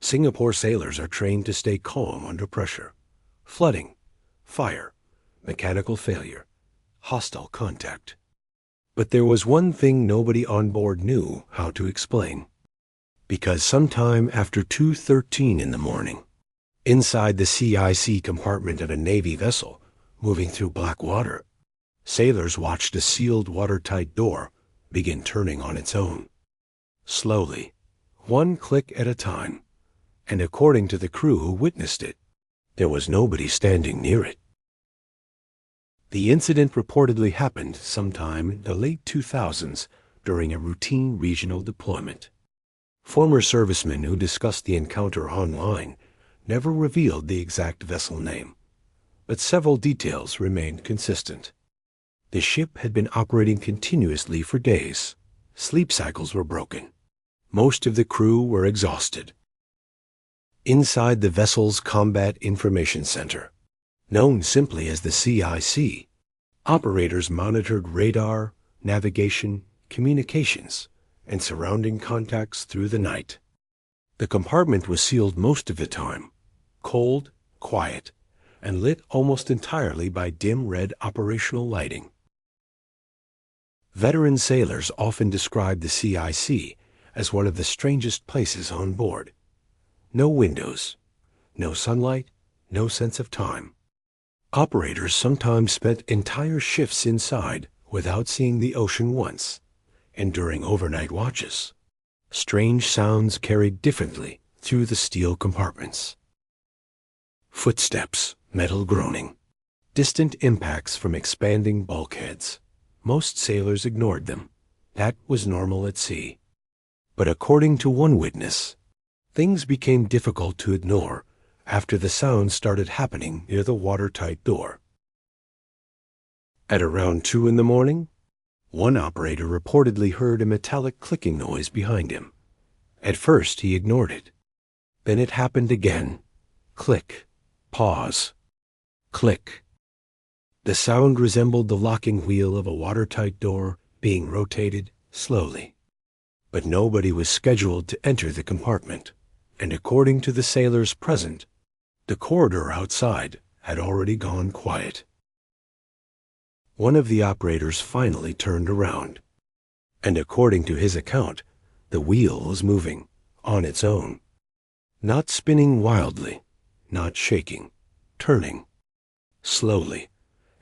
Singapore sailors are trained to stay calm under pressure. Flooding, fire, mechanical failure, hostile contact. But there was one thing nobody on board knew how to explain. Because sometime after 2:13 in the morning, inside the CIC compartment of a Navy vessel moving through black water, sailors watched a sealed watertight door begin turning on its own. Slowly, one click at a time, and according to the crew who witnessed it, there was nobody standing near it. The incident reportedly happened sometime in the late 2000s during a routine regional deployment. Former servicemen who discussed the encounter online never revealed the exact vessel name, but several details remained consistent. The ship had been operating continuously for days. Sleep cycles were broken. Most of the crew were exhausted. Inside the vessel's Combat Information Center, known simply as the CIC, operators monitored radar, navigation, communications, and surrounding contacts through the night. The compartment was sealed most of the time, cold, quiet, and lit almost entirely by dim red operational lighting. Veteran sailors often described the CIC as one of the strangest places on board. No windows, no sunlight, no sense of time. Operators sometimes spent entire shifts inside without seeing the ocean once, and during overnight watches, strange sounds carried differently through the steel compartments. Footsteps, metal groaning, distant impacts from expanding bulkheads. Most sailors ignored them. That was normal at sea. But according to one witness, things became difficult to ignore after the sounds started happening near the watertight door. At around 2 in the morning, one operator reportedly heard a metallic clicking noise behind him. At first he ignored it. Then it happened again. Click, pause, click. The sound resembled the locking wheel of a watertight door being rotated slowly. But nobody was scheduled to enter the compartment, and according to the sailors present, the corridor outside had already gone quiet. One of the operators finally turned around, and according to his account, the wheel was moving on its own, not spinning wildly, not shaking, turning slowly,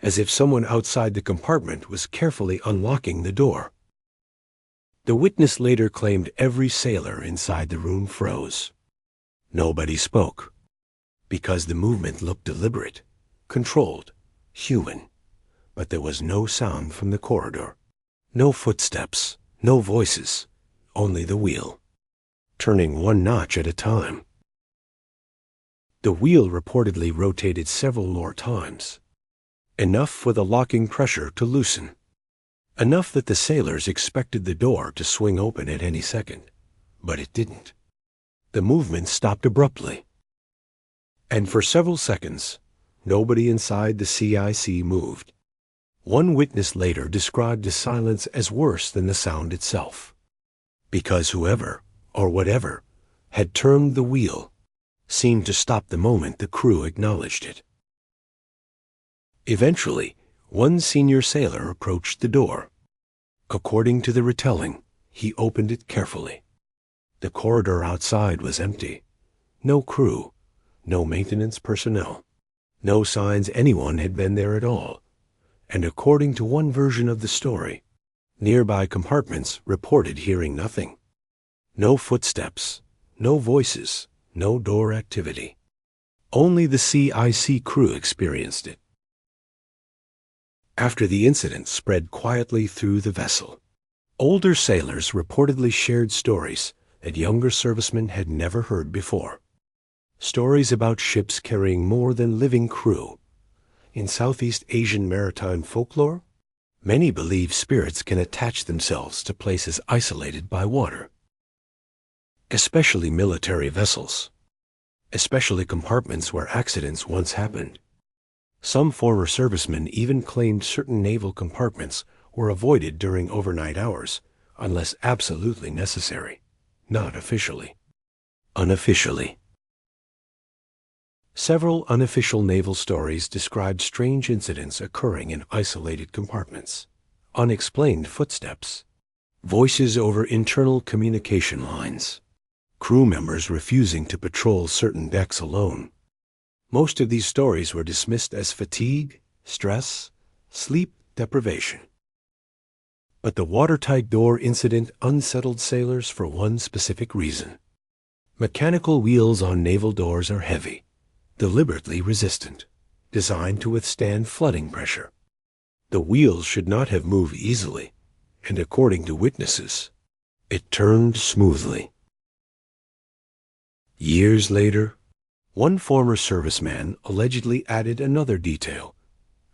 as if someone outside the compartment was carefully unlocking the door. The witness later claimed every sailor inside the room froze. Nobody spoke, because the movement looked deliberate, controlled, human. But there was no sound from the corridor, no footsteps, no voices, only the wheel, turning one notch at a time. The wheel reportedly rotated several more times, enough for the locking pressure to loosen, enough that the sailors expected the door to swing open at any second, but it didn't. The movement stopped abruptly, and for several seconds, nobody inside the CIC moved. One witness later described the silence as worse than the sound itself, because whoever, or whatever, had turned the wheel seemed to stop the moment the crew acknowledged it. Eventually, one senior sailor approached the door. According to the retelling, he opened it carefully. The corridor outside was empty. No crew, no maintenance personnel, no signs anyone had been there at all. And according to one version of the story, nearby compartments reported hearing nothing. No footsteps, no voices, no door activity. Only the CIC crew experienced it. After the incident spread quietly through the vessel, older sailors reportedly shared stories that younger servicemen had never heard before. Stories about ships carrying more than living crew. In Southeast Asian maritime folklore, many believe spirits can attach themselves to places isolated by water, especially military vessels, especially compartments where accidents once happened. Some former servicemen even claimed certain naval compartments were avoided during overnight hours unless absolutely necessary, not officially. Unofficially. Several unofficial naval stories described strange incidents occurring in isolated compartments, unexplained footsteps, voices over internal communication lines, crew members refusing to patrol certain decks alone. Most of these stories were dismissed as fatigue, stress, sleep deprivation. But the watertight door incident unsettled sailors for one specific reason. Mechanical wheels on naval doors are heavy, deliberately resistant, designed to withstand flooding pressure. The wheels should not have moved easily, and according to witnesses, it turned smoothly. Years later, one former serviceman allegedly added another detail,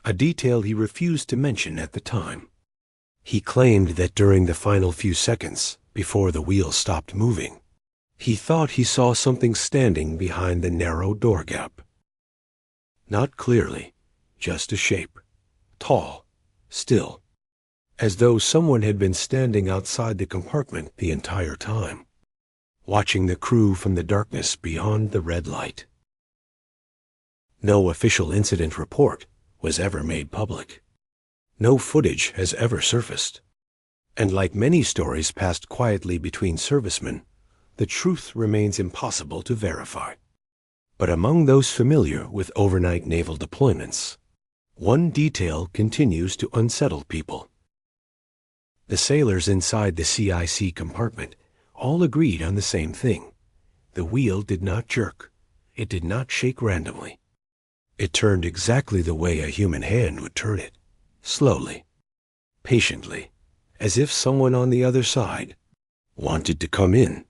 a detail he refused to mention at the time. He claimed that during the final few seconds, before the wheel stopped moving, he thought he saw something standing behind the narrow door gap. Not clearly, just a shape, tall, still, as though someone had been standing outside the compartment the entire time, watching the crew from the darkness beyond the red light. No official incident report was ever made public. No footage has ever surfaced. And like many stories passed quietly between servicemen, the truth remains impossible to verify. But among those familiar with overnight naval deployments, one detail continues to unsettle people. The sailors inside the CIC compartment all agreed on the same thing. The wheel did not jerk. It did not shake randomly. It turned exactly the way a human hand would turn it, slowly, patiently, as if someone on the other side wanted to come in.